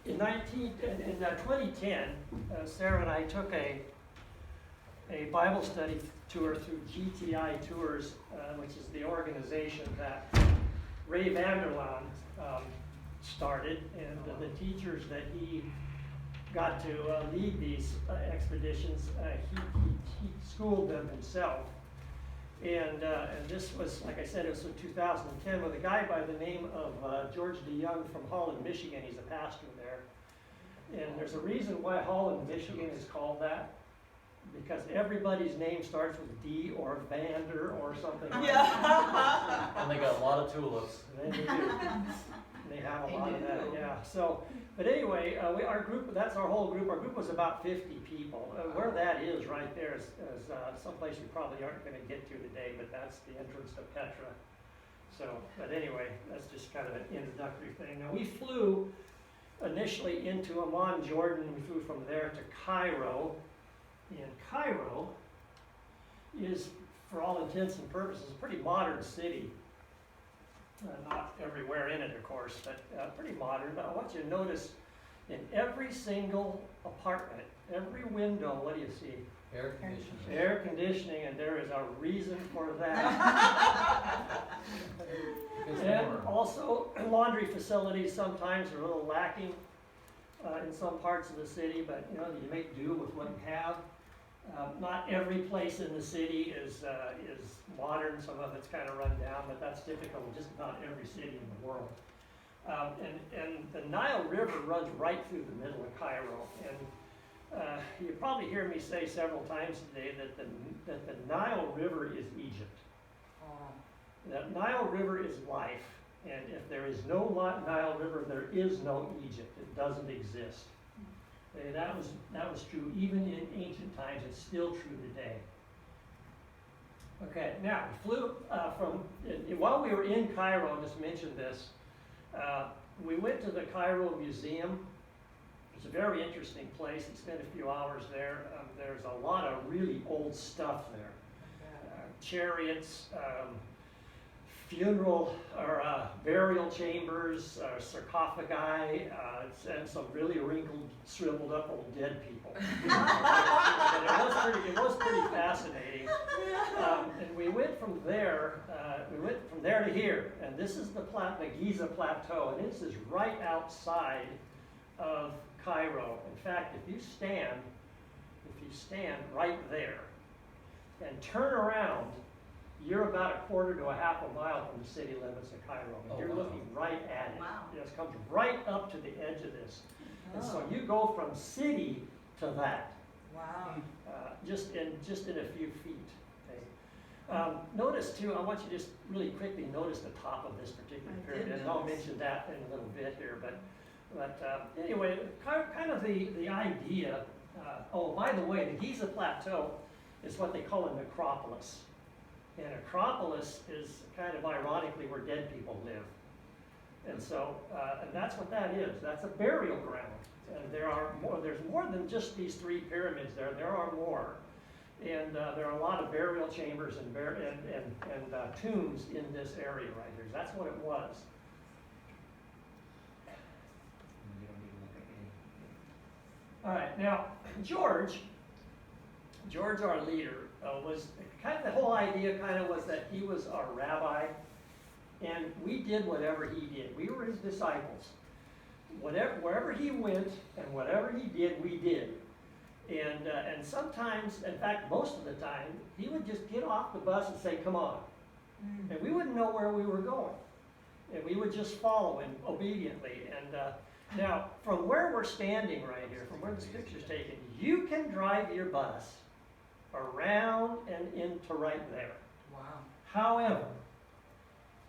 in 2010, Sarah and I took a Bible study tour through GTI Tours, which is the organization that Ray Vander Laan started, and the teachers that he got to lead these expeditions, he schooled them himself. And this was, like I said, it was in 2010 with a guy by the name of George DeYoung from Holland, Michigan. He's a pastor there. And there's a reason why Holland, Michigan is called that. Because everybody's name starts with D or Vander or something like that. And they got a lot of tulips. And they do. They have a lot of that, yeah. So, but anyway, our group, that's our whole group. Our group was about 50 people. Where that is right there is someplace you probably aren't going to get to today, but that's the entrance to Petra. So, but anyway, that's just kind of an introductory thing. Now, we flew initially into Amman, Jordan. We flew from there to Cairo. And Cairo is, for all intents and purposes, a pretty modern city. Not everywhere in it, of course, but pretty modern. But I want you to notice in every single apartment, every window, what do you see? Air conditioning. Air conditioning, and there is a reason for that. And also, laundry facilities sometimes are a little lacking in some parts of the city, but you know, you make do with what you have. Not every place in the city is modern. Some of it's kind of run down, but that's typical of just about every city in the world. And the Nile River runs right through the middle of Cairo. And you probably hear me say several times today that the Nile River is Egypt. The Nile River is life. And if there is no Nile River, there is no Egypt. It doesn't exist. That was true even in ancient times. It's still true today. Okay, now we flew while we were in Cairo, I just mentioned this, we went to the Cairo Museum. It's a very interesting place. We spent a few hours there. There's a lot of really old stuff there. Chariots, funeral or burial chambers, sarcophagi, and some really wrinkled, shriveled up old dead people. It was pretty fascinating. And we went from there to here, and this is the Giza Plateau, and this is right outside of Cairo. In fact, if you stand right there and turn around, you're about a quarter to a half a mile from the city limits of Cairo. And you're looking right at it. Wow. It comes right up to the edge of this. And so you go from city to that. Wow. Just in a few feet. Okay. Notice too, I want you to just really quickly notice the top of this particular pyramid. And I'll mention that in a little bit here. But anyway, kind of the idea. Oh, by the way, the Giza Plateau is what they call a necropolis. And Acropolis is kind of ironically where dead people live. And so, and that's what that is. That's a burial ground. And there's more than just these three pyramids there. There are more. And there are a lot of burial chambers and tombs in this area right here. That's what it was. All right, now, George, our leader, was kind of the whole idea was that he was our rabbi, and we did whatever he did. We were his disciples. Wherever he went and whatever he did, we did. And sometimes, in fact, most of the time, he would just get off the bus and say, "Come on," and we wouldn't know where we were going, and we would just follow him obediently. And now, from where we're standing right here, from where this picture's taken, you can drive your bus around and into right there. Wow. However,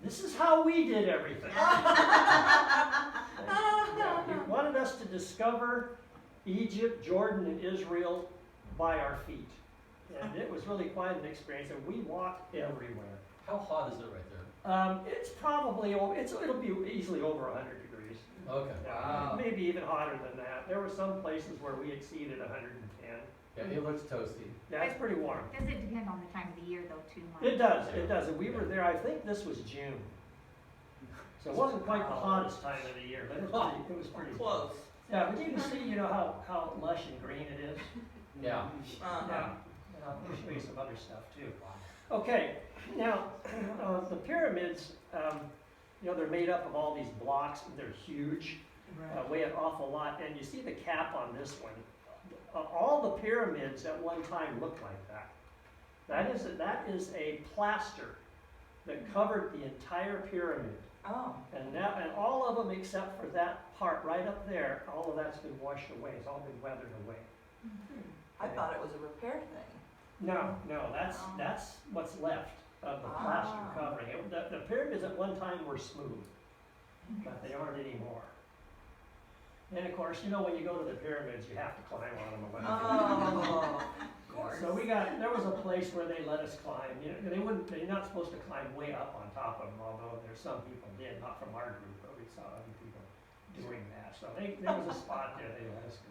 this is how we did everything. He wanted us to discover Egypt, Jordan, and Israel by our feet. And it was really quite an experience, and we walked everywhere. How hot is it right there? It's probably, it'll be easily over 100 degrees. Okay. Wow. Maybe even hotter than that. There were some places where we exceeded 110. Yeah, it looks toasty. Yeah, it's pretty warm. Does it depend on the time of the year, though, too much? It does. And we were there, I think this was June. So it wasn't quite the hottest time of the year, but it was pretty Close. Yeah, but you can see, you know, how lush and green it is. Yeah. Yeah, and I'll show you some other stuff too. Okay, now, the pyramids, you know, they're made up of all these blocks, and they're huge, weigh an awful lot, and you see the cap on this one. All the pyramids at one time looked like that. That is a plaster that covered the entire pyramid. Oh. And all of them except for that part right up there, all of that's been washed away, it's all been weathered away. I thought it was a repair thing. No, that's what's left of the plaster Ah. covering it. The pyramids at one time were smooth, but they aren't anymore. And of course, you know, when you go to the pyramids, you have to climb on them a little bit. Oh, of course. So there was a place where they let us climb. You know, they're not supposed to climb way up on top of them, although there's some people did, not from our group, but we saw other people doing that. So there was a spot there they let us go.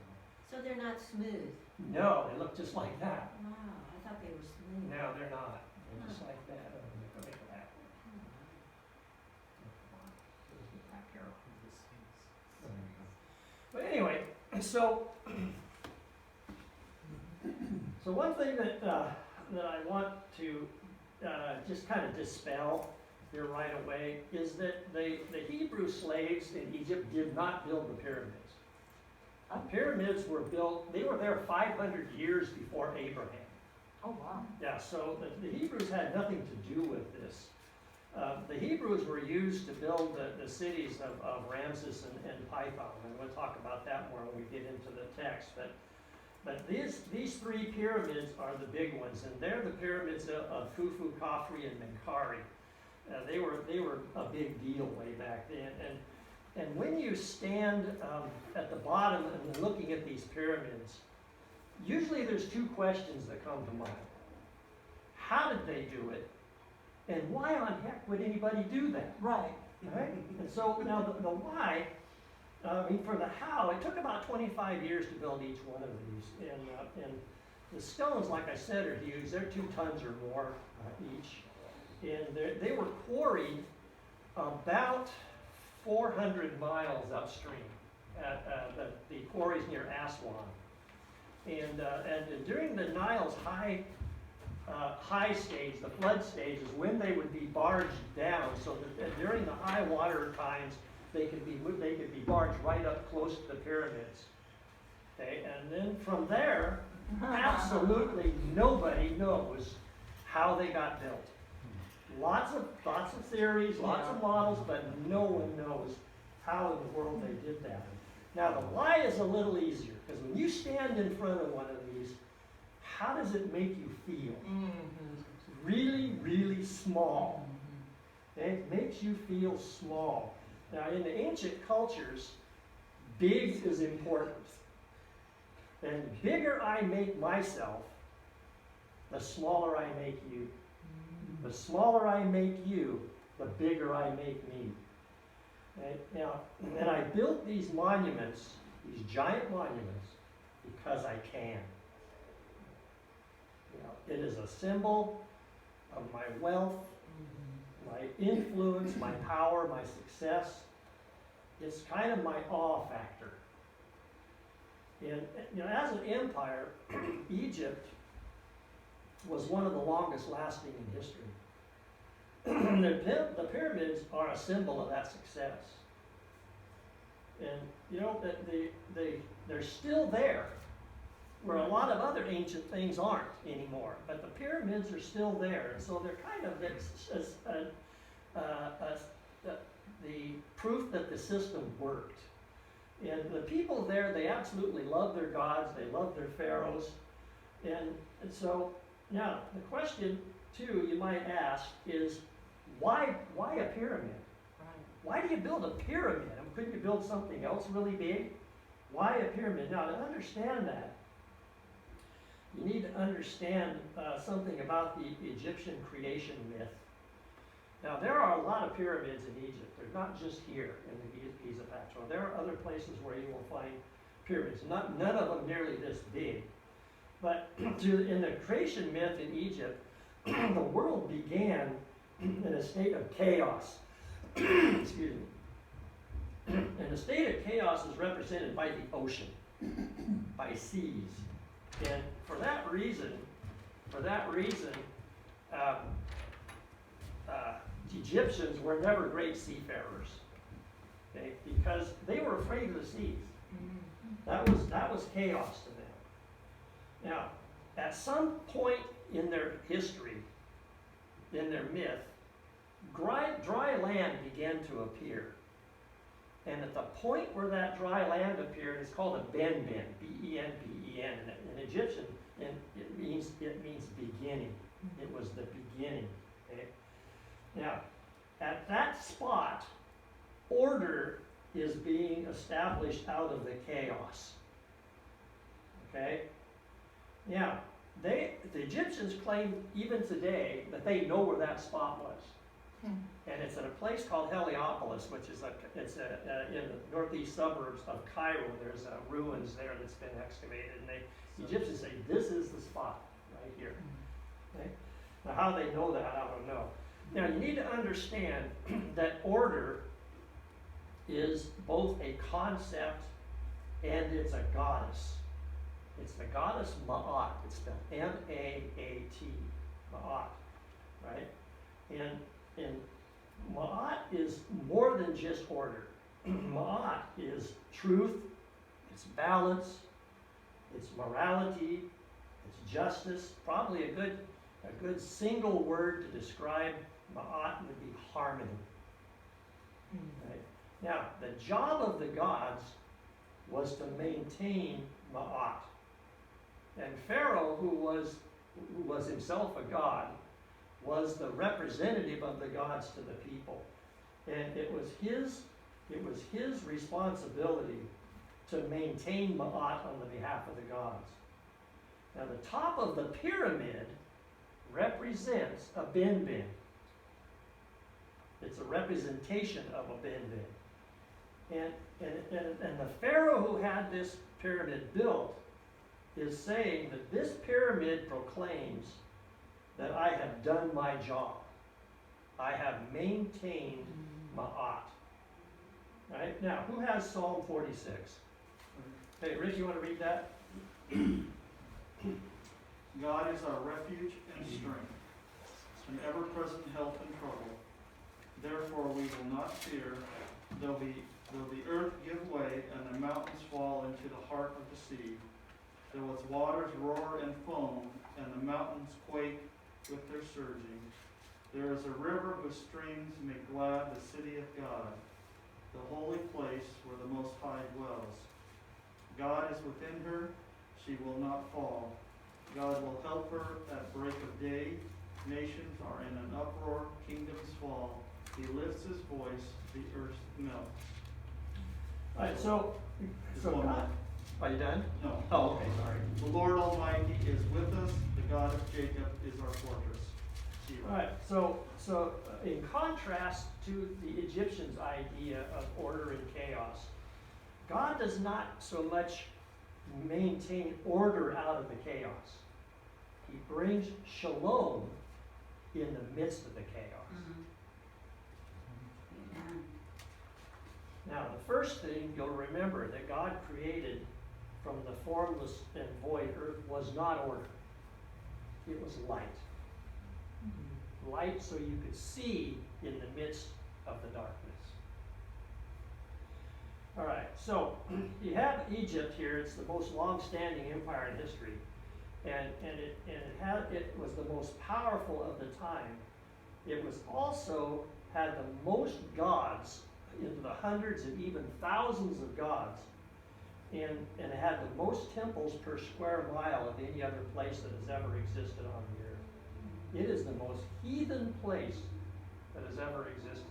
So they're not smooth? No, they look just like that. Wow, I thought they were smooth. No, they're not. They're just like that. Look at that. But anyway, so one thing that I want to just kind of dispel here right away is that the Hebrew slaves in Egypt did not build the pyramids. The pyramids were built, they were there 500 years before Abraham. Oh, wow. Yeah, so the Hebrews had nothing to do with this. The Hebrews were used to build the cities of Ramses and Python, and we'll talk about that more when we get into the text. But these three pyramids are the big ones, and they're the pyramids of Khufu, Khafre, and Menkaure. They were a big deal way back then. And when you stand at the bottom and looking at these pyramids, usually there's two questions that come to mind. How did they do it? And why on heck would anybody do that? Right. Right? And so now the why, for the how, it took about 25 years to build each one of these. And the stones, like I said, are huge. They're 2 tons or more each. And they were quarried about 400 miles upstream at the quarries near Aswan. And during the Nile's high stage, the flood stage, is when they would be barged down, so that during the high water times, they could be barged right up close to the pyramids. Okay, and then from there, absolutely nobody knows how they got built. Lots of theories, lots of models, but no one knows how in the world they did that. Now the why is a little easier, because when you stand in front of one of these, how does it make you feel? It's really, really small. Okay? It makes you feel small. Now in the ancient cultures, big is important. And the bigger I make myself, the smaller I make you. The smaller I make you, the bigger I make me. Okay? Now, and I built these monuments, these giant monuments, because I can. You know, it is a symbol of my wealth, my influence, my power, my success. It's kind of my awe factor. And you know, as an empire, Egypt was one of the longest lasting in history. The pyramids are a symbol of that success. And you know, they're still there, where a lot of other ancient things aren't anymore. But the pyramids are still there, and so they're kind of the proof that the system worked. And the people there, they absolutely love their gods, they love their pharaohs. And so, now, the question, too, you might ask is, why a pyramid? Why do you build a pyramid? Couldn't you build something else really big? Why a pyramid? Now, to understand that, you need to understand something about the Egyptian creation myth. Now, there are a lot of pyramids in Egypt. They're not just here in the Giza Plateau. There are other places where you will find pyramids. None of them nearly this big. But in the creation myth in Egypt, the world began in a state of chaos. Excuse me. And the state of chaos is represented by the ocean, by seas. And for that reason, uh, the Egyptians were never great seafarers, okay, because they were afraid of the seas. That was chaos to them. Now, at some point in their history, in their myth, dry land began to appear. And at the point where that dry land appeared, it's called a ben-ben, B-E-N-B-E-N. In Egyptian, and it means beginning. It was the beginning. Okay? Now, at that spot, order is being established out of the chaos. Okay? Now, the Egyptians claim even today that they know where that spot was. And it's in a place called Heliopolis, which is in the northeast suburbs of Cairo. There's ruins there that's been excavated, and the Egyptians say this is the spot right here. Okay? Now, how they know that, I don't know. Now, you need to understand that order is both a concept and it's a goddess. It's the goddess Ma'at. It's spelled M-A-A-T, Ma'at, right? And Ma'at is more than just order. Ma'at is truth, it's balance, it's morality, it's justice. Probably a good single word to describe Ma'at would be harmony. Right? Now, the job of the gods was to maintain Ma'at. And Pharaoh, who was himself a god, was the representative of the gods to the people. And it was his responsibility to maintain Ma'at on the behalf of the gods. Now, the top of the pyramid represents a ben-ben. It's a representation of a ben-ben. And the Pharaoh who had this pyramid built is saying that this pyramid proclaims that I have done my job. I have maintained Ma'at. Right? Now, who has Psalm 46? Hey, Rick, you want to read that? God is our refuge and strength, an ever-present help in trouble. Therefore we will not fear, though the earth give way and the mountains fall into the heart of the sea, though its waters roar and foam, and the mountains quake with their surging. There is a river whose streams make glad the city of God, the holy place where the Most High dwells. God is within her, she will not fall. God will help her at break of day. Nations are in an uproar, kingdoms fall. He lifts his voice, the earth melts. All right, so one God, more. are you done? No. Oh, okay, sorry. The Lord Almighty is with us. The God of Jacob is our fortress. All right, so in contrast to the Egyptians' idea of order and chaos, God does not so much maintain order out of the chaos. He brings shalom in the midst of the chaos. Now, the first thing you'll remember that God created from the formless and void earth was not order. It was light. Light so you could see in the midst of the darkness. All right, so you have Egypt here. It's the most long-standing empire in history, and it was the most powerful of the time. It was also had the most gods, into the hundreds and even thousands of gods, and it had the most temples per square mile of any other place that has ever existed on the earth. It is the most heathen place that has ever existed.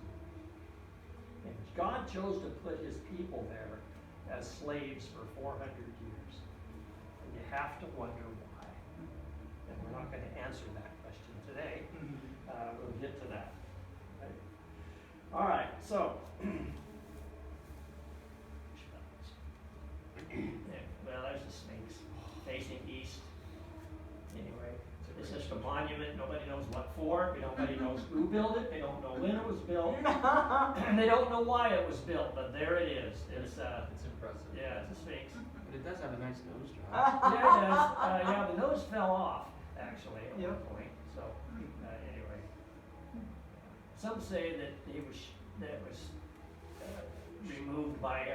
And God chose to put his people there as slaves for 400 years. And you have to wonder why. And we're not going to answer that question today. We'll get to that. Right? All right, so. Well, there's the Sphinx facing east. Anyway, It's just a monument, nobody knows what for, nobody knows who built it, they don't know when it was built, and they don't know why it was built, but there it is. It's impressive. yeah, it's a Sphinx. But it does have a nice nose job. Yeah, it does. Yeah, the nose fell off, actually, at one Yep. point, so, anyway. Some say that it was removed by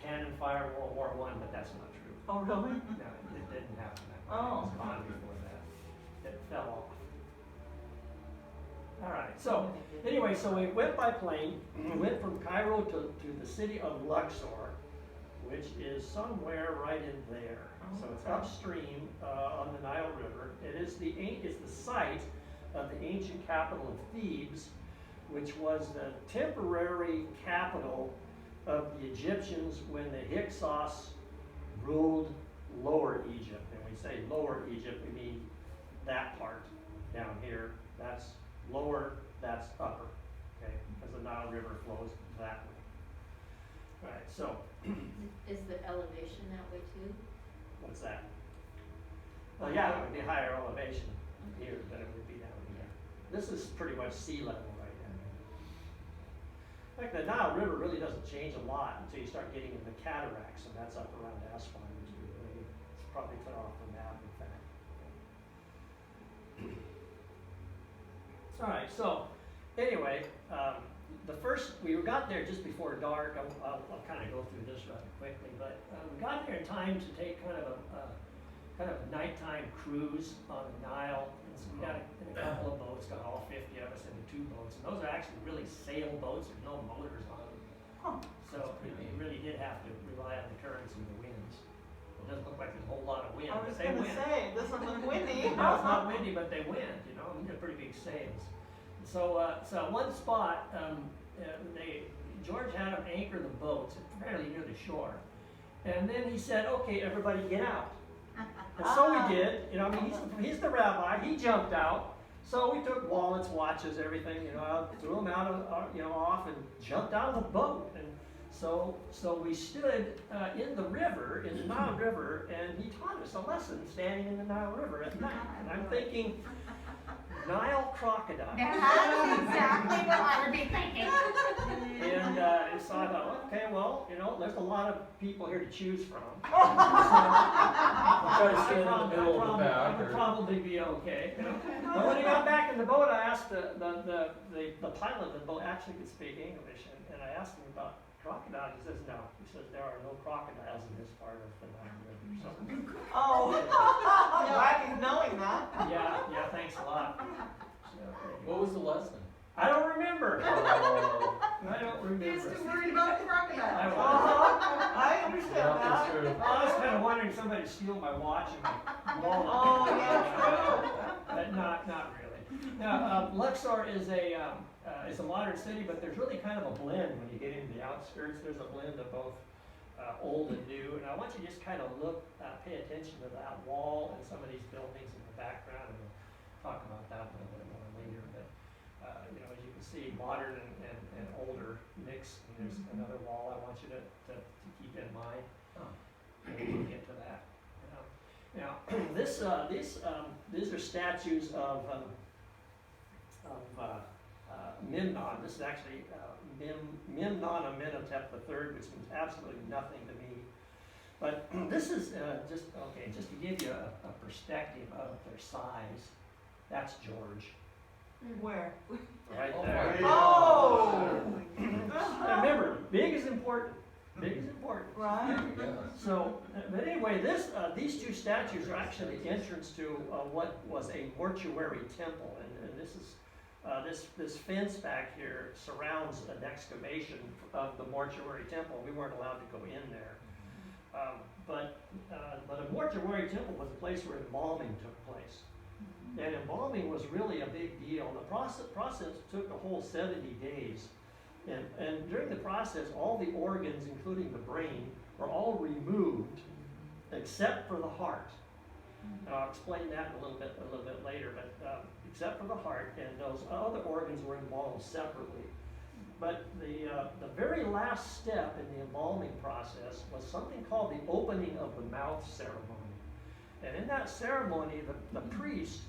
cannon fire World War I, but that's not true. Oh, really? No, it didn't happen that way. Oh. It was gone before that. It fell off. All right, so, anyway, so we went by plane, we went from Cairo to the city of Luxor, which is somewhere right in there. So it's upstream on the Nile River. It's the site of the ancient capital of Thebes, which was the temporary capital of the Egyptians when the Hyksos ruled Lower Egypt. And we say Lower Egypt, we mean that part down here. That's lower, that's upper, okay? Because the Nile River flows that way. All right, so Is the elevation that way too? what's that? Well, yeah, it would be higher elevation here than it would be down here. This is pretty much sea level right now. In fact, the Nile River really doesn't change a lot until you start getting into cataracts, and that's up around Aswan, which is really, it's probably clear off the map, in fact. All right, so anyway, we got there just before dark. I'll kind of go through this rather quickly, but we got there in time to take kind of a nighttime cruise on the Nile. And so we got in a couple of boats, got all 50 of us into 2 boats, and those are actually really sailboats. There's no motors on them, so we really did have to rely on the currents and the winds. It doesn't look like there's a whole lot of wind, I but was they gonna win. say, this isn't windy. No, it's not windy, but they wind, I mean, they're pretty big sails. So one spot, George had them anchor the boats fairly near the shore. And then he said, okay, everybody get out. And so we did, I mean, he's the rabbi, he jumped out. So we took wallets, watches, everything, threw them out off and jumped out of the boat. And so we stood in the river, in the Nile River, and he taught us a lesson standing in the Nile River at night. And I'm thinking, Nile crocodile. That's exactly what I would be thinking. And so I thought, okay, well, there's a lot of people here to choose from. So, I'll try to stand in the middle of the I back. would probably be okay. But when I got back in the boat, I asked the pilot of the boat actually could speak English, and I asked him about crocodiles. He says no. He says there are no crocodiles in this part of the Nile River. So, Oh, I'm glad he's knowing that. yeah, thanks a lot. What was the lesson? I don't remember. Oh, I don't remember. worried about crocodiles. I was. I understand yeah, that. that's true. I was kind of wondering if somebody steal my watch and my wallet. Oh, yeah, true. But not really. Now, Luxor is a modern city, but there's really kind of a blend when you get into the outskirts. There's a blend of both old and new. And I want you to just kind of pay attention to that wall and some of these buildings in the background, and we'll talk about that a little bit more later. But as you can see, modern and older mix. And there's another wall I want you to keep in mind. And we'll get to that. Now, these are statues of Memnon. This is actually Memnon Amenhotep III, which means absolutely nothing to me. But this is just to give you a perspective of their size. That's George, Where? right Oh there. my Oh! Now remember, big is important. Big is important. Right? Yeah. So, but anyway, these 2 statues are actually the entrance to what was a mortuary temple, and this is this fence back here surrounds an excavation of the mortuary temple. We weren't allowed to go in there, but a mortuary temple was a place where embalming took place, and embalming was really a big deal. The process took a whole 70 days. And during the process, all the organs, including the brain, are all removed except for the heart. And I'll explain that a little bit later, but except for the heart, and those other organs were embalmed separately. But the very last step in the embalming process was something called the opening of the mouth ceremony. And in that ceremony, the priest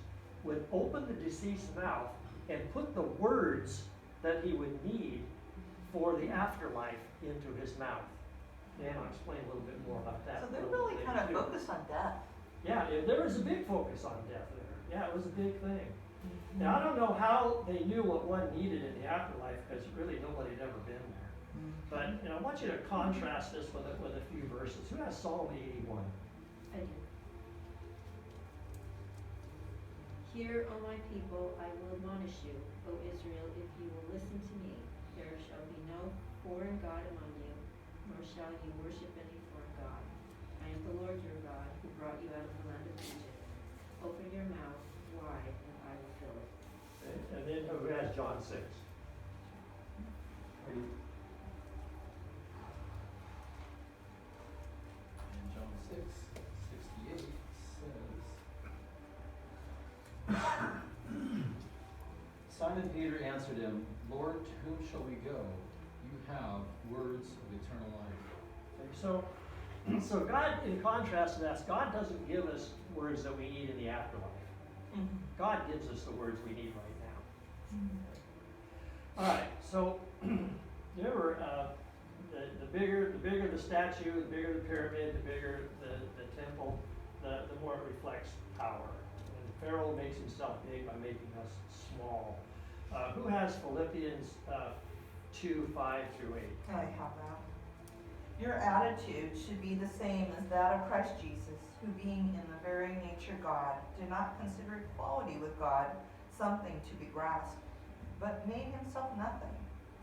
would open the deceased's mouth and put the words that he would need for the afterlife into his mouth. And I'll explain a little bit more about that. So a they're little really bit kind of later, too. focused on death. Yeah, there was a big focus on death there. Yeah, it was a big thing. Now, I don't know how they knew what one needed in the afterlife, because really nobody had ever been there. But, I want you to contrast this with a few verses. Who has Psalm 81? I do. Hear, O my people, I will admonish you, O Israel, if you will listen to me. There shall be no foreign God among you, nor shall you worship any foreign God. I am the Lord your God, who brought you out of the land of Egypt. Open your mouth wide, and I will fill it. Okay, and then who has John 6? And John 6:68 says, Simon Peter answered him, Lord, to whom shall we go? You have words of eternal life. Okay, so God, in contrast to that, God doesn't give us words that we need in the afterlife. God gives us the words we need right now. All right, so remember, the bigger the statue, the bigger the pyramid, the bigger the temple, the more it reflects power. And Pharaoh makes himself big by making us small. Who has Philippians 2:5-8? I have that. Your attitude should be the same as that of Christ Jesus, who being in the very nature God, did not consider equality with God something to be grasped, but made himself nothing,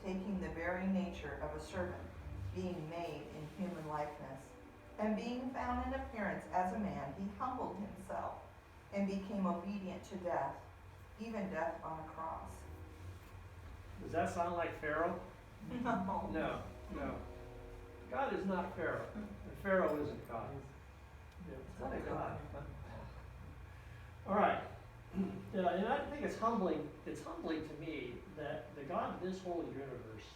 taking the very nature of a servant, being made in human likeness. And being found in appearance as a man, he humbled himself and became obedient to death, even death on a cross. Does that sound like Pharaoh? No. No. God is not Pharaoh, and Pharaoh isn't God. It's not a God. All right. Yeah, and I think it's humbling to me that the God of this whole universe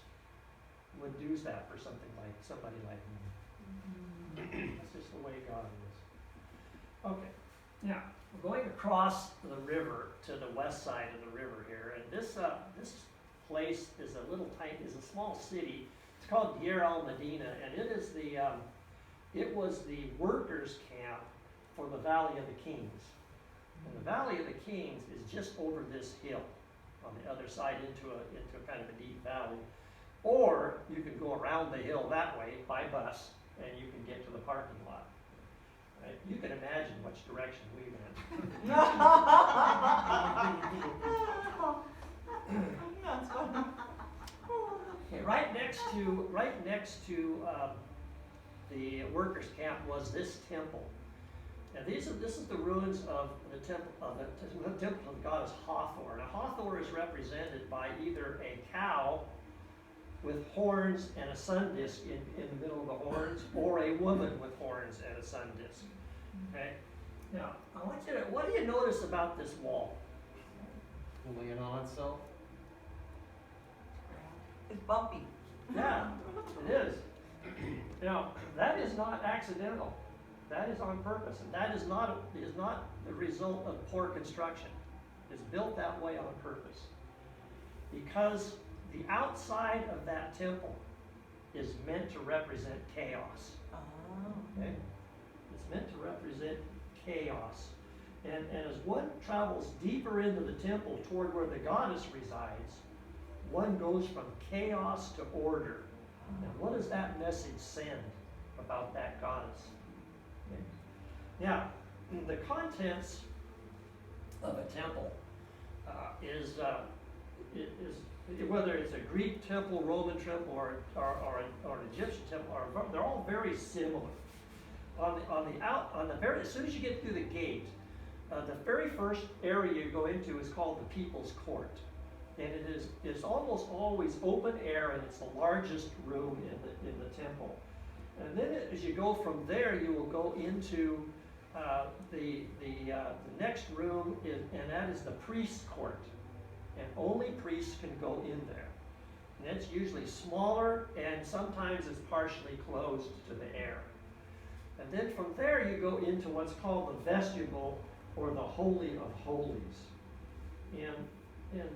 would do that for somebody like me. That's just the way God is. Okay, now we're going across the river to the west side of the river here, and this place is a small city. It's called Deir al-Medina, and it was the workers' camp for the Valley of the Kings. And the Valley of the Kings is just over this hill on the other side into a kind of a deep valley. Or you can go around the hill that way by bus and you can get to the parking lot. Right? You can imagine which direction we went. Okay, right next to the workers' camp was this temple. Now this is the ruins of the temple of the temple of the goddess Hathor. Now Hathor is represented by either a cow with horns and a sun disk in the middle of the horns, or a woman with horns and a sun disk. Okay. Now what do you notice about this wall? Pulling it on itself. It's bumpy. Yeah, it is. Now that is not accidental. That is on purpose, and that is not the result of poor construction. It's built that way on purpose. Because the outside of that temple is meant to represent chaos. Okay? It's meant to represent chaos. And as one travels deeper into the temple toward where the goddess resides, one goes from chaos to order. And what does that message send about that goddess? Okay. Now, the contents of a temple is whether it's a Greek temple, Roman temple, or an Egyptian temple, they're all very similar. As soon as you get through the gate, the very first area you go into is called the People's Court, and it's almost always open air, and it's the largest room in the temple. And then as you go from there, you will go into the next room, and that is the priest's court. And only priests can go in there. And it's usually smaller, and sometimes it's partially closed to the air. And then from there you go into what's called the vestibule, or the Holy of Holies. And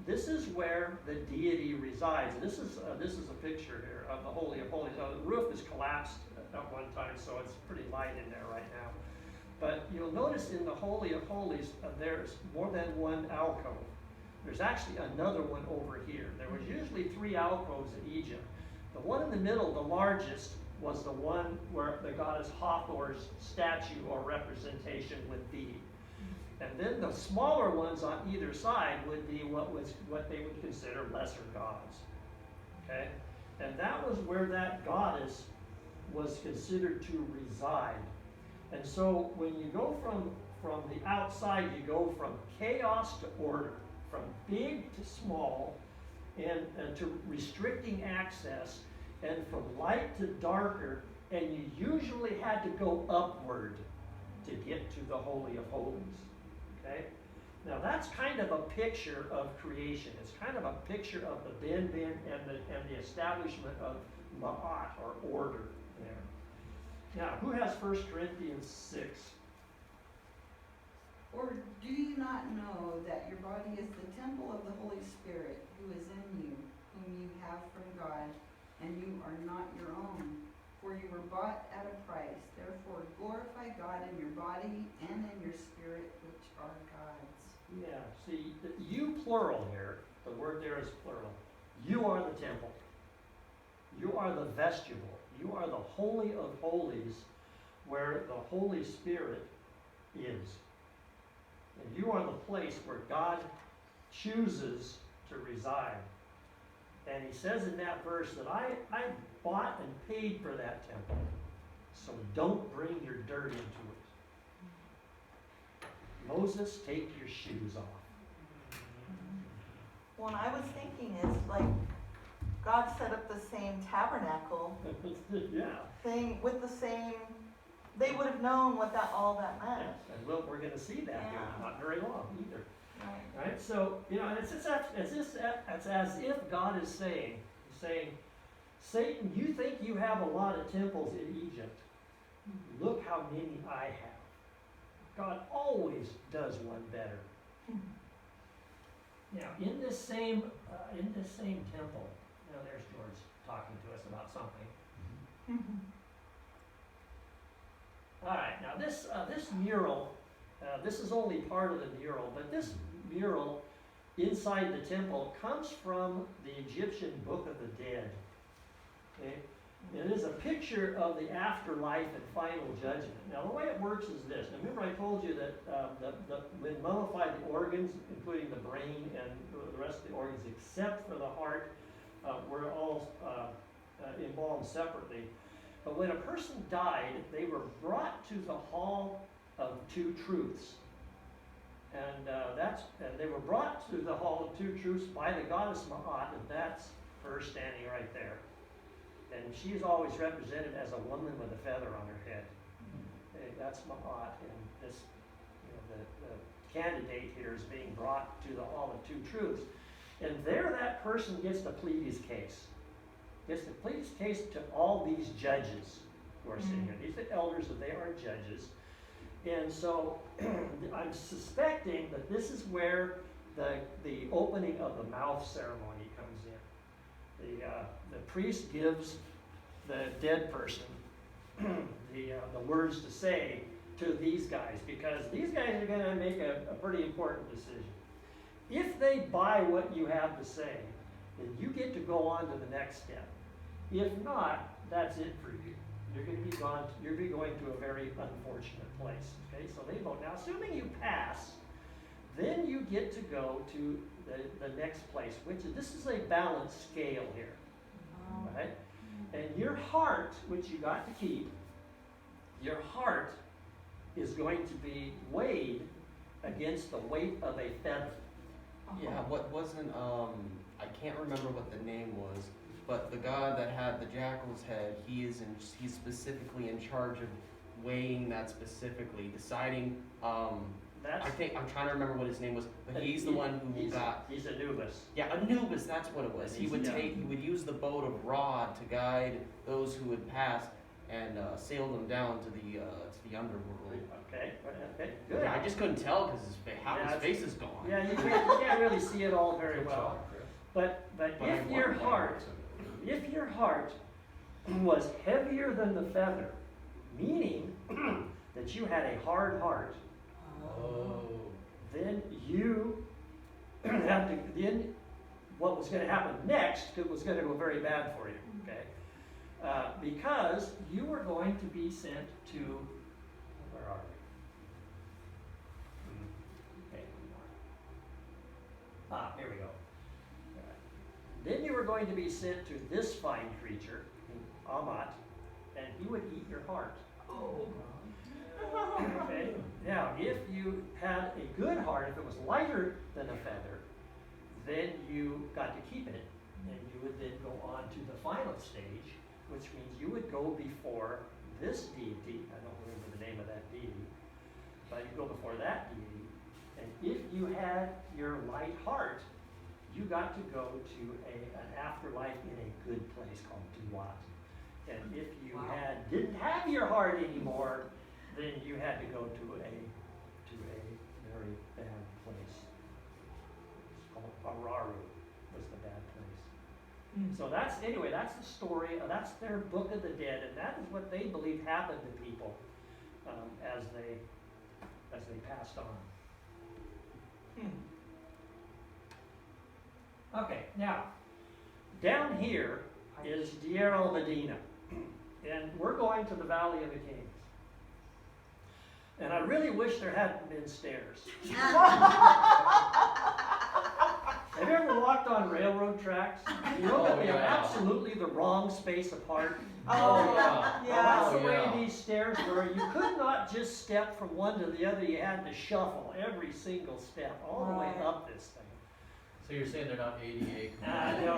this is where the deity resides. And this is a picture here of the Holy of Holies. Now, the roof is collapsed at one time, so it's pretty light in there right now. But you'll notice in the Holy of Holies, there's more than one alcove. There's actually another one over here. There was usually 3 alcoves in Egypt. The one in the middle, the largest, was the one where the goddess Hathor's statue or representation would be. And then the smaller ones on either side would be what they would consider lesser gods. Okay? And that was where that goddess was considered to reside. And so when you go from the outside, you go from chaos to order, from big to small, and to restricting access, and from light to darker, and you usually had to go upward to get to the Holy of Holies. Okay? Now that's kind of a picture of creation. It's kind of a picture of the bin and the establishment of Ma'at, or order there. Now, who has 1 Corinthians 6? Or do you not know that your body is the temple of the Holy Spirit who is in you, whom you have from God, and you are not your own? For you were bought at a price. Therefore glorify God in your body and in your spirit, which are God's. Yeah, see, you plural here, the word there is plural. You are the temple. You are the vestibule. You are the Holy of Holies, where the Holy Spirit is. And you are the place where God chooses to reside. And he says in that verse that I bought and paid for that temple, so don't bring your dirt into it. Moses, take your shoes off. What I was thinking is, like, God set up the same tabernacle Yeah. thing with the same, they would have known what all that meant. Yes, and we're going to see that here Yeah. not very long either. Right. Right? So, it's as if God is saying, Satan, you think you have a lot of temples in Egypt. Look how many I have. God always does one better. Now, in this same temple, now there's George talking to us about something. All right, now this mural, this is only part of the mural, but this mural inside the temple comes from the Egyptian Book of the Dead. Okay? It is a picture of the afterlife and final judgment. Now, the way it works is this. Now, remember I told you that when mummified the organs, including the brain and the rest of the organs, except for the heart, were all embalmed separately. But when a person died, they were brought to the Hall of Two Truths. And they were brought to the Hall of Two Truths by the goddess Ma'at, and that's her standing right there. And she is always represented as a woman with a feather on her head. Okay, that's Ma'at, and this, the candidate here is being brought to the Hall of Two Truths. And there that person gets to plead his case. Gets to plead his case to all these judges who are sitting here. These are elders, and they are judges. And so I'm suspecting that this is where the opening of the mouth ceremony comes in. The priest gives the dead person the words to say to these guys, because these guys are going to make a pretty important decision. If they buy what you have to say, then you get to go on to the next step. If not, that's it for you. You're going to be gone. You're going to a very unfortunate place. Okay, so they vote. Now, assuming you pass, then you get to go to the next place, which is, this is a balanced scale here. Right? And your heart, which you got to keep, your heart is going to be weighed against the weight of a feather. Yeah, what wasn't, I can't remember what the name was, but the god that had the jackal's head, he's specifically in charge of weighing that specifically, deciding, I think, I'm trying to remember what his name was, but he's the one who got... He's Anubis. Yeah, Anubis, that's what it was. He would use the boat of Rod to guide those who would pass, and sailed him down to the underworld. Okay, good. Yeah, I just couldn't tell because half Yeah, his it's- face is gone. Yeah, you can't really see it all very Good well. job, Chris. But But I if your wonder why heart, it's if your heart was heavier than the feather, meaning that you had a hard heart, Oh. then you have to, then what was going to happen next, it was going to go very bad for you, okay? Because you were going to be sent to, where are we? Okay. Here we go. Then you were going to be sent to this fine creature, Amat, and he would eat your heart. Okay. Now, if you had a good heart, if it was lighter than a feather, then you got to keep it, and you would then go on to the final stage, which means you would go before this deity. I don't remember the name of that deity, but you go before that deity, and if you had your light heart, you got to go to an afterlife in a good place called Duat. And if you didn't have your heart anymore, then you had to go to a very bad place. It's called Araru was the bad place. So that's the story. That's their Book of the Dead, and that is what they believe happened to people as they passed on. Okay, now down here is Deir el-Medina, and we're going to the Valley of the Kings. And I really wish there hadn't been stairs. Have you ever walked on railroad tracks? You know that Oh, they're yeah. absolutely the wrong space apart. Oh, yeah. Well, that's the Oh, way yeah. these stairs were. You could not just step from one to the other. You had to shuffle every single step all the way Right. up this thing. So you're saying they're not ADA No,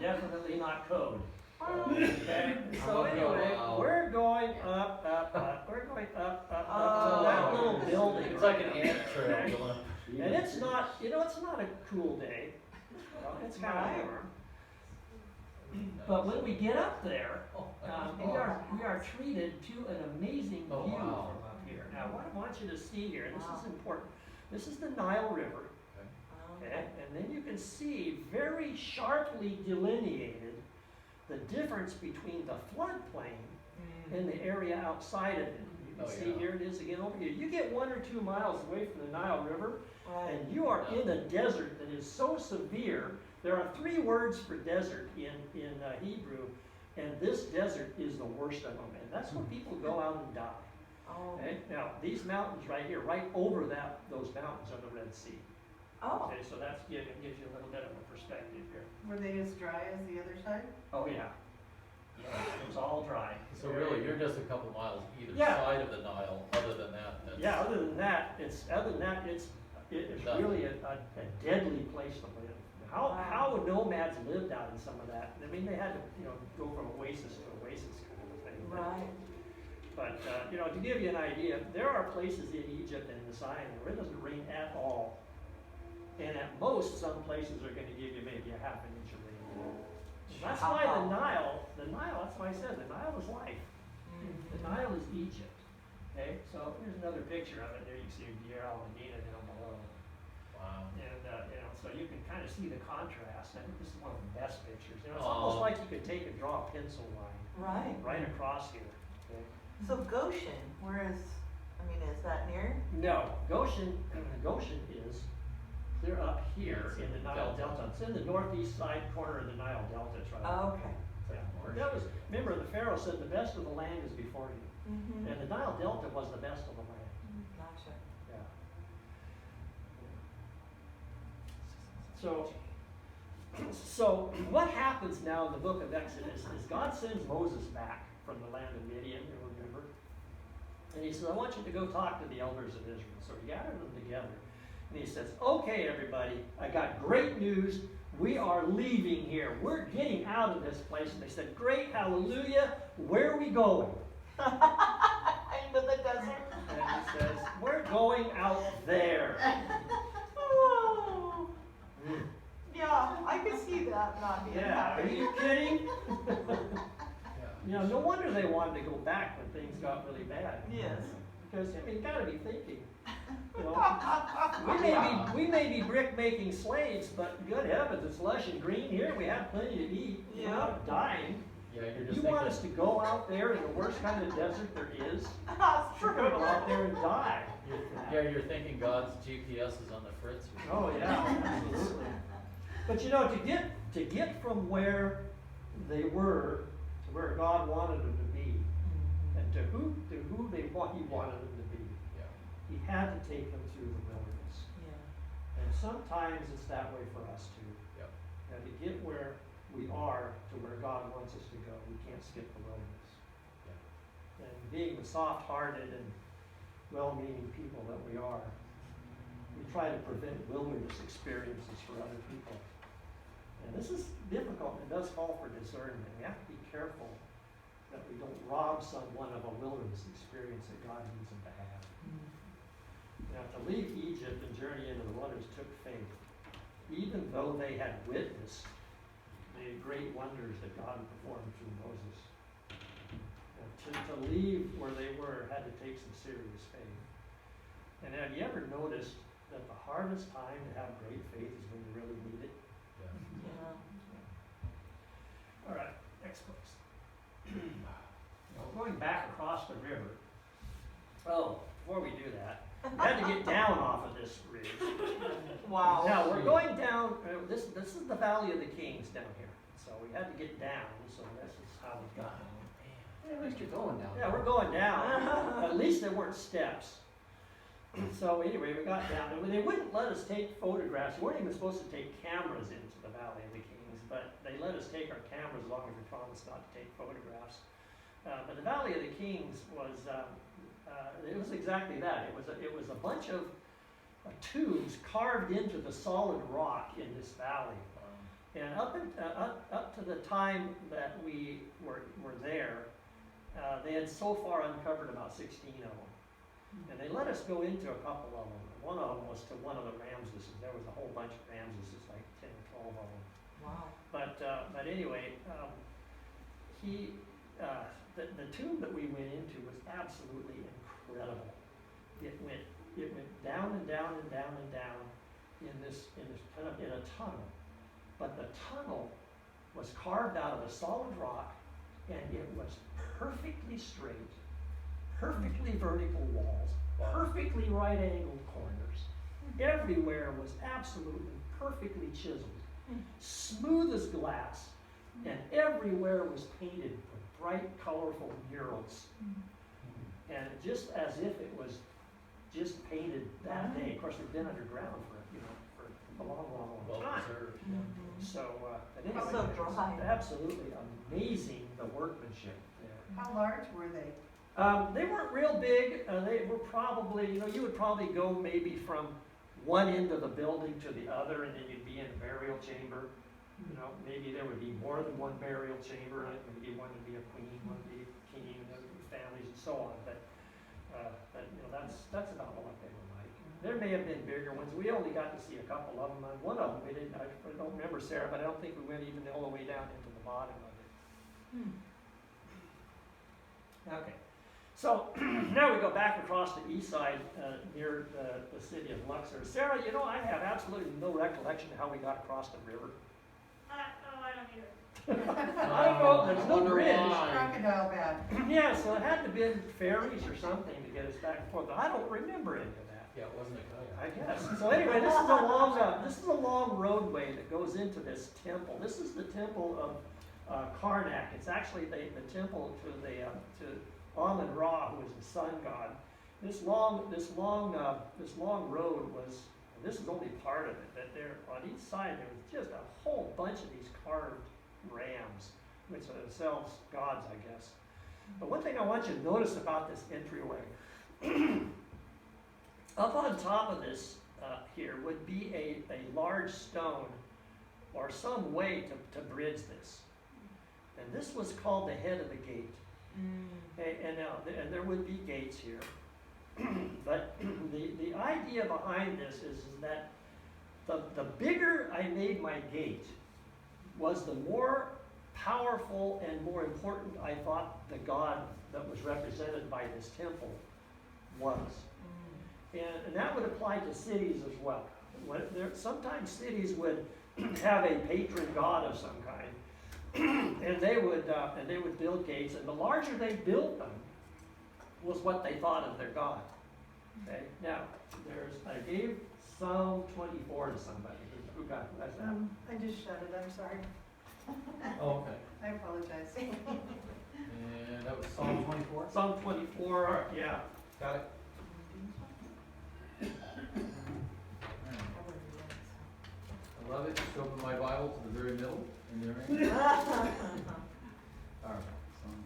they're definitely not code. Okay, so anyway, Wow. we're going up, we're going up to Oh. that little building. It's like an right ant there. trail going. And it's not, it's not a cool day. Well, it's kind Right. of warm. But when we get up there, we are treated to an amazing Oh, view wow. from up here. Now, what I want you to see here, and this Wow. is important, this is the Nile River. Okay, and then you can see very sharply delineated the difference between the floodplain and the area outside of it. You can Oh, see yeah. here it is again over here. You get 1 or 2 miles away from the Nile River, Right. and you are Yeah. in a desert that is so severe. There are 3 words for desert in Hebrew, and this desert is the worst of them. And that's where people go out and die. Oh. Okay? Now, these mountains right here, right over those mountains are the Red Sea. Oh. Okay, so that gives you a little bit of a perspective here. Were they as dry as the other side? Oh, yeah. Yeah, it was all dry. So really, you're just a couple miles either Yeah. side of the Nile. Other than that, that's Yeah, other than that, it is Nothing. really a deadly place to live. How nomads lived out in some of that. I mean, they had to, go from oasis to oasis kind of a thing. Right. But, to give you an idea, there are places in Egypt and the Sinai where it doesn't rain at all. And at most, some places are going to give you maybe a half an inch of rain. That's why the Nile, that's why I said the Nile is life. The Nile is Egypt. Okay, so here's another picture of it. There you see Deir el-Medina down below. wow. And, so you can kind of see the contrast. I think this is one of the best pictures. It's Aw. almost like you could take and draw a pencil line right across here. Okay? So Goshen, is that near? No, Goshen is clear up here It's in the in the Nile Delta. Delta. It's in the northeast side corner of the Nile Delta. It's right up Okay. there. Yeah. Remember, the Pharaoh said the best of the land is before you. Mm-hmm. And the Nile Delta was the best of the land. Gotcha. Yeah. So what happens now in the book of Exodus is God sends Moses back from the land of Midian, you remember? And he says, I want you to go talk to the elders of Israel. So he gathered them together. And he says, okay, everybody, I got great news. We are leaving here. We're getting out of this place. And they said, great, hallelujah. Where are we going? Into the desert. And he says, we're going out there. Oh. Yeah, I could see that not being Yeah, are happy. you kidding? You know, no wonder they wanted to go back when things got really bad. Yes. Because, I mean, you gotta be thinking, you know, we may be brick-making slaves, but good heavens, it's lush and green here, we have plenty to eat, we're Yeah. not dying. Yeah, you're You just want thinking, us to go out there in the worst kind of desert there is? That's We're gonna go out there and die. You're thinking God's GPS is on the fritz. Oh, yeah, absolutely. But you know, to get from where they were to where God wanted them to be, and to who he wanted them to be, yeah, he had to take them through the wilderness. Yeah. And sometimes it's that way for us too. Yep. Now, to get where we are to where God wants us to go, we can't skip the wilderness. And being the soft-hearted and well-meaning people that we are, we try to prevent wilderness experiences for other people. And this is difficult. It does call for discernment. We have to be careful that we don't rob someone of a wilderness experience that God needs them to have. Now, to leave Egypt and journey into the wilderness took faith, even though they had witnessed the great wonders that God had performed through Moses. To leave where they were had to take some serious faith. And have you ever noticed that the hardest time to have great faith is when you really need it? yeah. Yeah. All right, next place. Well, going back across the river. Oh, before we do that, we had to get down off of this ridge. Wow. Now, we're going down, this is the Valley of the Kings down here. So we had to get down, so this is how we got. At least you're going down. Yeah, we're going down. At least there weren't steps. So anyway, we got down, and they wouldn't let us take photographs. We weren't even supposed to take cameras into the Valley of the Kings, but they let us take our cameras as long as we promised not to take photographs. But the Valley of the Kings was, it was exactly that. It was a bunch of tubes carved into the solid rock in this valley. And up to the time that we were there, they had so far uncovered about 16 of them. And they let us go into a couple of them. One of them was to one of the Ramseses. There was a whole bunch of Ramseses, like 10 or 12 of them. Wow. But anyway, the tube that we went into was absolutely incredible. It went down and down and down and down in this kind of in a tunnel. But the tunnel was carved out of a solid rock, and it was perfectly straight, perfectly vertical walls, perfectly right angled corners. Everywhere was absolutely perfectly chiseled, smooth as glass, and everywhere was painted with bright, colorful murals. And just as if it was just painted that day. Of course, they've been underground for a long, long, long Well time. preserved. So, but anyway, How so it was dry. absolutely amazing, the workmanship there. How large were they? They weren't real big. They were probably, you would probably go maybe from one end of the building to the other, and then you'd be in a burial chamber. Maybe there would be more than one burial chamber. Maybe one would be a queen, one would be a king, and there would be families and so on. But that's about what they were like. There may have been bigger ones. We only got to see a couple of them. One of them we didn't. I don't remember, Sarah, but I don't think we went even all the way down into the bottom of it. Okay. So now we go back across the east side near the city of Luxor. Sarah, I have absolutely no recollection of how we got across the river. I don't either. I don't know, there's no wonder bridge. why. Crocodile bad. Yeah, so it had to have been ferries or something to get us back and forth. But I don't remember any of that. Yeah, it wasn't a kayak. I guess. So anyway, this is a long roadway that goes into this temple. This is the temple of Karnak. It's actually the temple to Amun-Ra, who is the sun god. This long road was. This is only part of it. That there on each side there was just a whole bunch of these carved rams, which are themselves gods, I guess. But one thing I want you to notice about this entryway, up on top of this here would be a large stone or some way to bridge this. And this was called the head of the gate. And there would be gates here. But the idea behind this is that the bigger I made my gate was the more powerful and more important I thought the God that was represented by this temple was. And that would apply to cities as well. Sometimes cities would have a patron god of some kind, and they would build gates, and the larger they built them was what they thought of their god. Okay, now I gave Psalm 24 to somebody. Who got that? I just shut it, I'm sorry. Oh, okay. I apologize. And that was Psalm 24? Psalm 24, yeah. Got it? I love it. Just open my Bible to the very middle, and there it is. All right, Psalm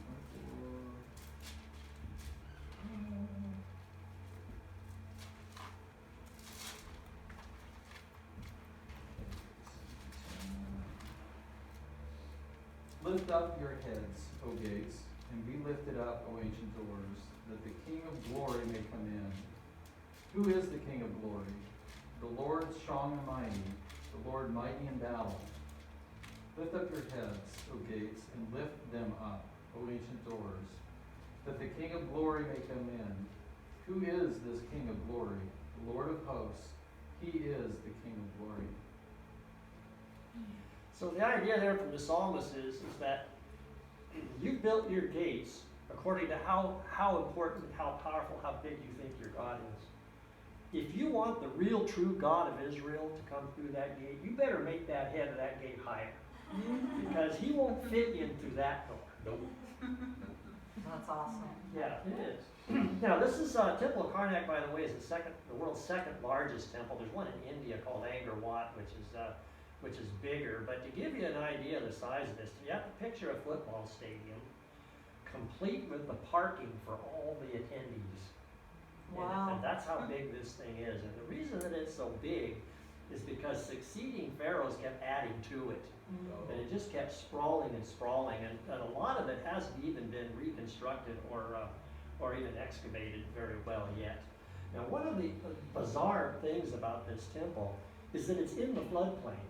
24. Lift up your heads, O gates, and be lifted up, O ancient doors, that the King of glory may come in. Who is the King of glory? The Lord strong and mighty, the Lord mighty in battle. Lift up your heads, O gates, and lift them up, O ancient doors, that the King of glory may come in. Who is this King of glory? The Lord of hosts. He is the King of glory. So the idea there from the psalmist is that you built your gates according to how important, how powerful, how big you think your God is. If you want the real true God of Israel to come through that gate, you better make that head of that gate higher. Because he won't fit in through that door. Nope. That's awesome. Yeah, it is. Now this is Temple of Karnak, by the way, is the world's second largest temple. There's one in India called Angkor Wat, which is bigger. But to give you an idea of the size of this, you have to picture a football stadium, complete with the parking for all the attendees. Wow. And that's how big this thing is. And the reason that it's so big is because succeeding pharaohs kept adding to it. And it just kept sprawling and sprawling. And a lot of it hasn't even been reconstructed or even excavated very well yet. Now, one of the bizarre things about this temple is that it's in the floodplain.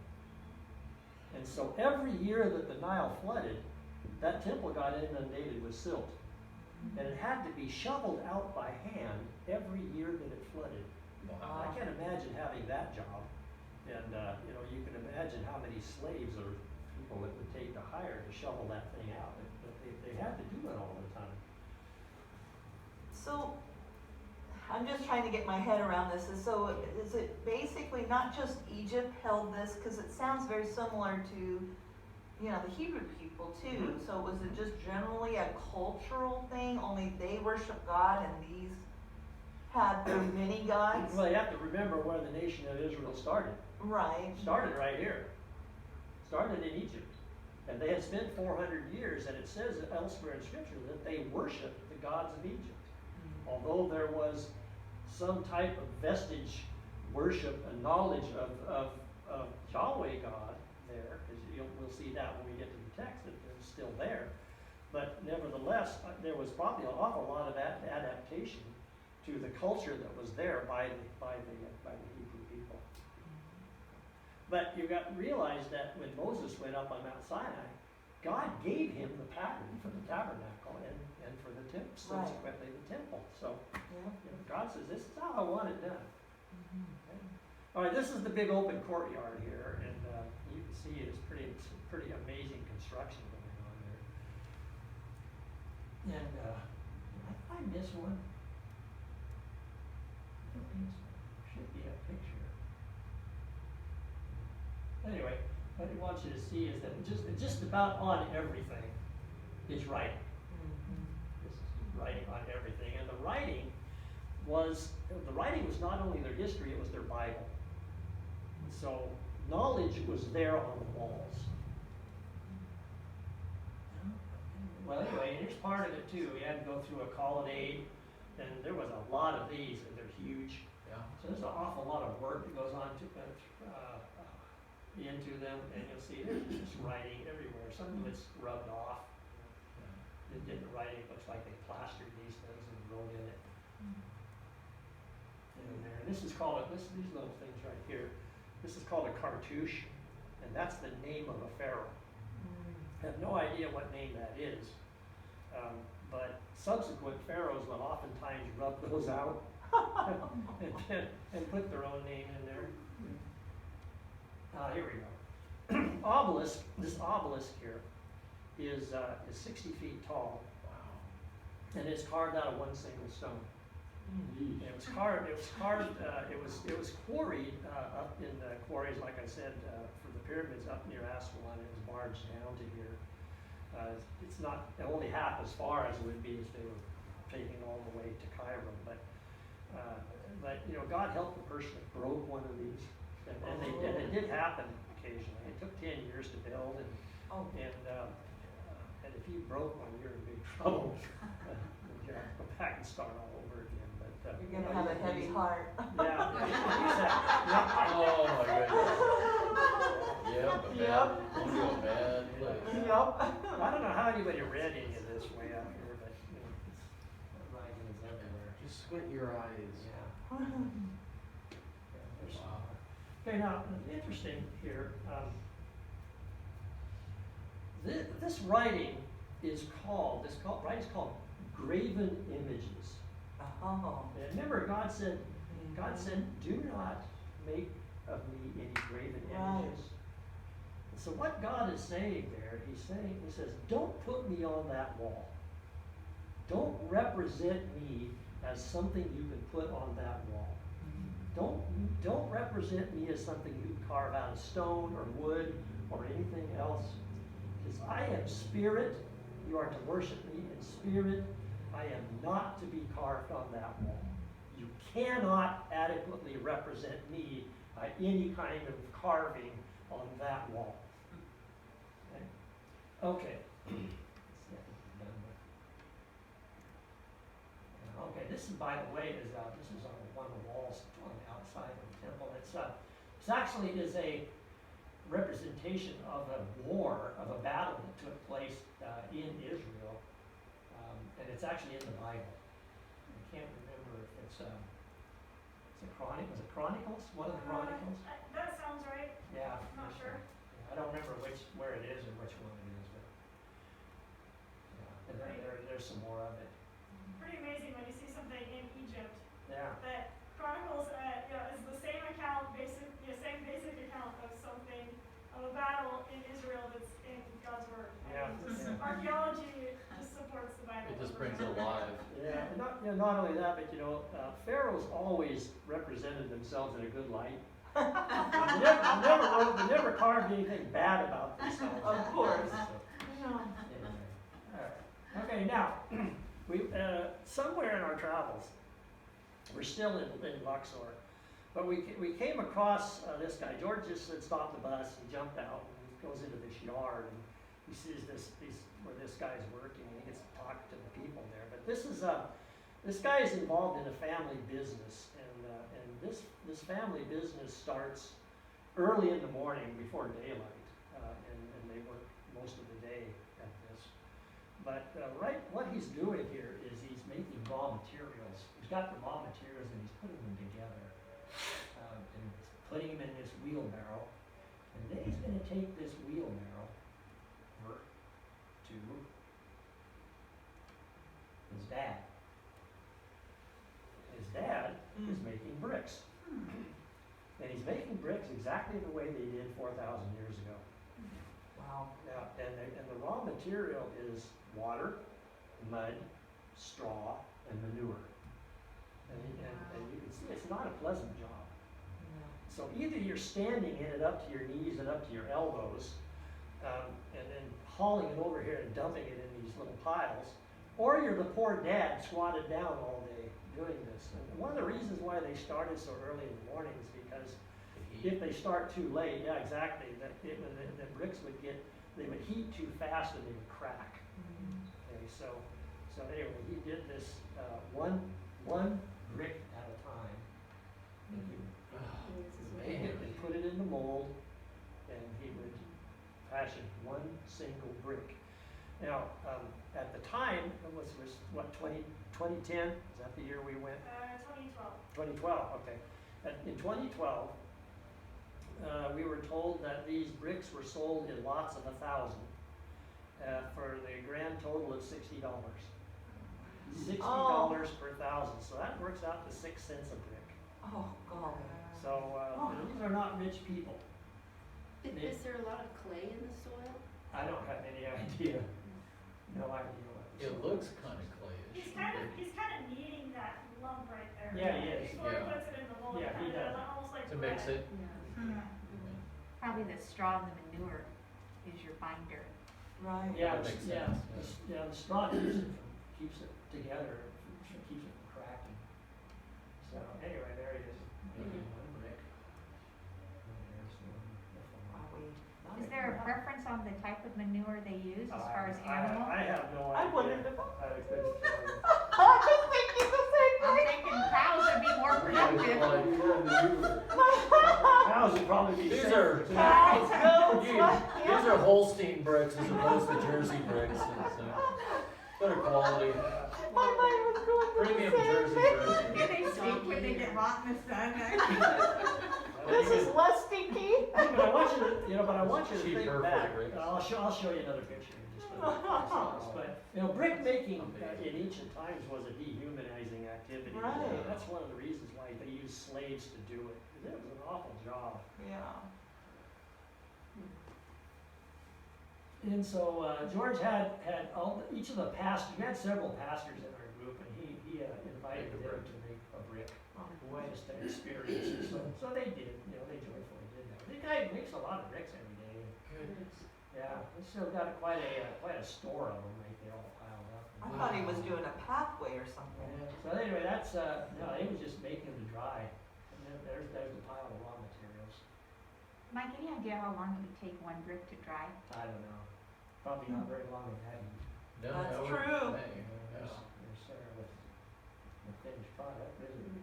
And so every year that the Nile flooded, that temple got inundated with silt. And it had to be shoveled out by hand every year that it flooded. Wow. I can't imagine having that job. And, you can imagine how many slaves or people it would take to hire to shovel that thing out. But they had to do it all the time. So, I'm just trying to get my head around this. So, is it basically not just Egypt held this? Because it sounds very similar to, the Hebrew people too. So, was it just generally a cultural thing? Only they worship God and these had their many gods? Well, you have to remember where the nation of Israel started. Right. It started right here. Started in Egypt. And they had spent 400 years, and it says elsewhere in Scripture that they worshiped the gods of Egypt. Although there was some type of vestige worship and knowledge of Yahweh God there, because we'll see that when we get to the text, that it's still there. But nevertheless, there was probably an awful lot of adaptation to the culture that was there by the Hebrew people. But you got to realize that when Moses went up on Mount Sinai, God gave him the pattern for the tabernacle and for the temple, subsequently the temple. So God says, this is how I want it done. Okay. All right, this is the big open courtyard here, and you can see it's pretty amazing construction going on there. And did I miss one? I don't think so. Should be a picture. Anyway, what I want you to see is that just about on everything is writing. This is writing on everything. And the writing was not only their history, it was their Bible. And so knowledge was there on the walls. Well, anyway, here's part of it too. We had to go through a colonnade, and there was a lot of these, and they're huge. Yeah. So there's an awful lot of work that goes on into them, and you'll see there's just writing everywhere. Some of it's rubbed off. It didn't writing, it looks like they plastered these things and wrote in it. In there. And this is called these little things right here. This is called a cartouche, and that's the name of a pharaoh. I have no idea what name that is. But subsequent pharaohs will oftentimes rub those out and put their own name in there. Here we go. Obelisk, this obelisk here is 60 feet tall. And it's carved out of one single stone. It was quarried up in the quarries, like I said, for the pyramids up near Aswan. It was barged down to here. It's not only half as far as it would be if they were taking all the way to Cairo, but you know, God helped the person that broke one of these, and it did happen occasionally. It took 10 years to build, and if you broke one, you're in big trouble. You have to go back and start all over again. But You're gonna have a heavy heart. Yeah. Oh my goodness. Yep, a bad, going to a bad place. Yep. I don't know how anybody read any of this way out here, but you know, it's writing is everywhere. Just squint your eyes. Yeah. Wow. Okay, now interesting here. This writing is called graven images. Oh. And remember, God said, "Do not make of me any graven Right. images." So what God is saying there, He says, "Don't put me on that wall. Don't represent me as something you can put on that wall. Don't represent me as something you can carve out of stone or wood or anything else. Because I am spirit. You are to worship me in spirit. I am not to be carved on that wall. You cannot adequately represent me by any kind of carving on that wall." Okay. Okay, this is, by the way, this is on one of the walls on the outside of the temple. It's actually is a representation of a war, of a battle that took place in Israel, and it's actually in the Bible. I can't remember if it's a Chronicles. Was it Chronicles? One of the Chronicles? That sounds right. Yeah. Not sure. Yeah, I don't remember where it is or which one it is, but yeah, and there's some more of it. Pretty amazing when you see something in Egypt Yeah. that chronicles, is the same account, same basic account of something, of a battle in Israel that's in God's word. Yeah. Just archaeology just supports the Bible. It just brings it alive. Yeah, and not only that, but pharaohs always represented themselves in a good light. They never carved anything bad about themselves. Of course. Anyway, all right. Okay, now we somewhere in our travels, we're still in Luxor, but we came across this guy. George just had stopped the bus. He jumped out and he goes into this yard and he sees where this guy's working and he gets to talk to the people there. But this guy is involved in a family business, and this family business starts early in the morning before daylight, and they work most of the day at this. But what he's doing here is he's making raw materials. He's got the raw materials and he's putting them together, and he's putting them in this wheelbarrow, and then he's going to take this wheelbarrow over to his dad. His dad is making bricks. And he's making bricks exactly the way they did 4,000 years ago. Wow. Now, and the raw material is water, mud, straw, and manure. And you can see it's not a pleasant job. So either you're standing in it up to your knees and up to your elbows, and then hauling it over here and dumping it in these little piles, or you're the poor dad squatted down all day doing this. And one of the reasons why they started so early in the morning is because if they start too late, yeah, exactly, the bricks would heat too fast and they would crack. Okay, so anyway, he did this one brick at a time. And he would take it and put it in the mold, and he would fashion one single brick. Now, at the time, it was what, 2010? Is that the year we went? 2012. 2012, okay. In 2012, we were told that these bricks were sold in lots of 1,000, for the grand total of $60. $60 Oh. per thousand, so that works out to 6 cents a brick. Oh, golly. So, these are not rich people. Is there a lot of clay in the soil? I don't have any idea. No idea what. It looks kinda clayish. He's kind of kneading that lump right there. Yeah, he is. Before Yeah. he puts it in the mold, Yeah, he kind of does. almost like To mix bread. it. Yeah. Probably the straw and the manure is your binder. Right. Yeah, That makes yeah, sense, yeah, the straw keeps it together, keeps it from cracking. So anyway, there it is. Mhm. One brick. Is there a preference on the type of manure they use as far as animal? I have no I idea. wondered if- I couldn't tell you. I was thinking the same I'm thing. thinking cows would be more productive. Cows would probably be These safer are- too. Cows, goats, These what? are Holstein bricks as opposed to Jersey bricks, and so better quality, My mind was going to premium the same Jersey thing. bricks. Do they stink when they get hot in the sun? This is less stinky. But I want you to, but I want you to Cheap think purple back. bricks. I'll show you another picture in just a minute. But, brick making in ancient times was a dehumanizing activity. Right. That's one of the reasons why they used slaves to do it, because it was an awful job. Yeah. And so, George had each of the pastors, we had several pastors in our group, and he invited them to make a brick. Just to experience it, so they did, they joyfully did that. The guy makes a lot of bricks every day. Yeah, he's still got quite a store of them right there all piled up. I thought he was doing a pathway or something. Yeah, so anyway, that's, no, he was just making them dry, and then there's the pile of raw materials. Mike, any idea how long it would take one brick to dry? I don't know, probably not very long in that heat. No, That's that would- true. hey, yeah. There's Sarah with the finished product, isn't it?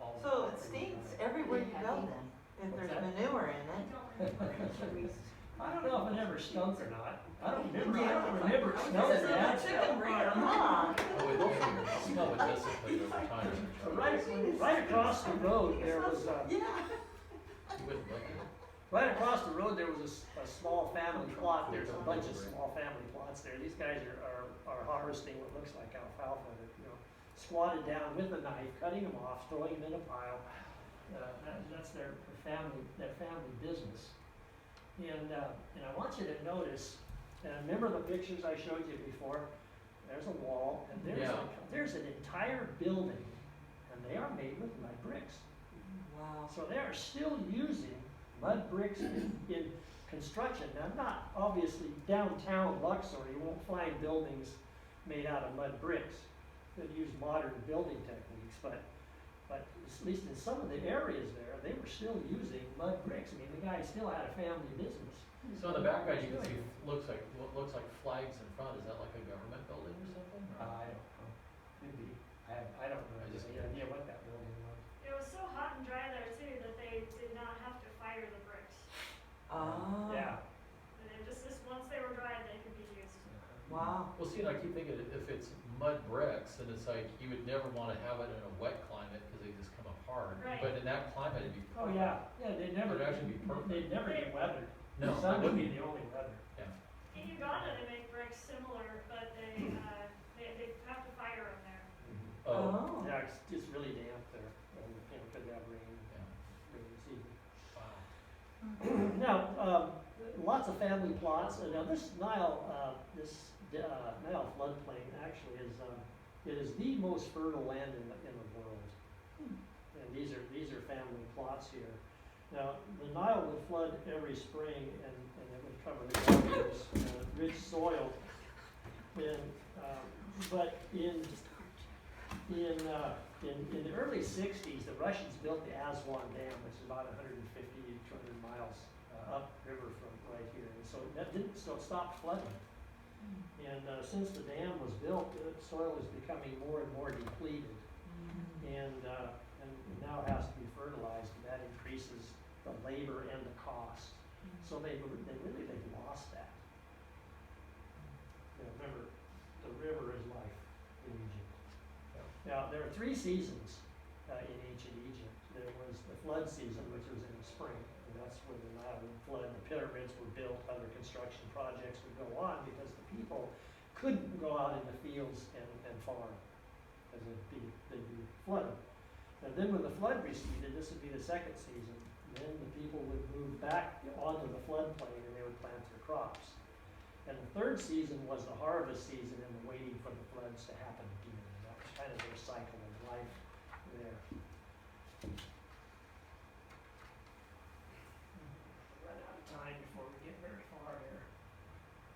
All So it pretty stinks dry. everywhere you go then, if What's there's that? manure in it. I don't know if it ever stunk or not. I don't remember it smelling This is a bad. chicken breeder, huh? Oh, it would, smell would dissipate over time. But right across the road, there was, Yeah. You wouldn't like it. right across the road, there was a small family plot. There's a bunch of small family plots there. These guys are harvesting what looks like alfalfa, squatted down with a knife, cutting them off, throwing them in a pile. That's their family business. And I want you to notice, and remember the pictures I showed you before? There's a wall, and there's an entire building, and they are made with mud bricks. Wow. So they are still using mud bricks in construction. Now, not obviously downtown Luxor, you won't find buildings made out of mud bricks that use modern building techniques, but at least in some of the areas there, they were still using mud bricks. I mean, the guy still had a family business. So in the background, you can see, what looks like flags in front, is that like a government building or something? I don't know, maybe, I don't know, I just- any idea what that building was. It was so hot and dry there too that they did not have to fire the bricks. Oh. Yeah. And it just once they were dried, they could be used. Wow. Well, see, and I keep thinking if it's mud bricks, then it's like, you would never wanna have it in a wet climate, cause they just come apart. Right. But in that climate, it'd be Oh, perfect. yeah, they'd never, It'd actually be perfect. they'd never get weathered. No, The sun it would be wouldn't. the only weather. In Uganda, they make bricks similar, but they have to fire them there. Oh, Yeah, it's really damp there, and, could have rain, yeah, rainy season. wow. Now, lots of family plots, now this Nile floodplain actually it is the most fertile land in the world. And these are family plots here. Now, the Nile would flood every spring and it would cover the gardens, rich soil. But in the early 60s, the Russians built the Aswan Dam, which is about 150 to 200 miles upriver from right here. And so that didn't stop flooding. And since the dam was built, the soil is becoming more and more depleted. And now it has to be fertilized, and that increases the labor and the cost. So they've lost that. Remember, the river is life in Egypt. Now, there are 3 seasons in ancient Egypt. There was the flood season, which was in the spring, And that's when the Nile flood, the pyramids were built, other construction projects would go on, because the people couldn't go out in the fields and farm, because they'd be flooded. And then when the flood receded, this would be the second season, then the people would move back onto the floodplain and they would plant their crops. And the third season was the harvest season and the waiting for the floods to happen again. And that was kind of their cycle of life there. Run out of time before we get very far here.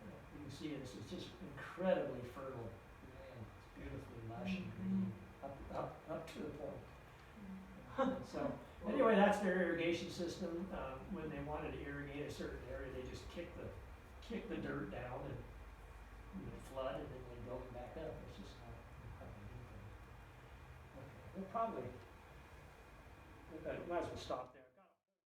You can see this is just incredibly fertile land. It's beautifully lush and green, up to the point. So anyway, that's their irrigation system. When they wanted to irrigate a certain area, they just kick the dirt down and flood, and then they build it back up. It's just not anything. Okay, we'll probably, we might as well stop there.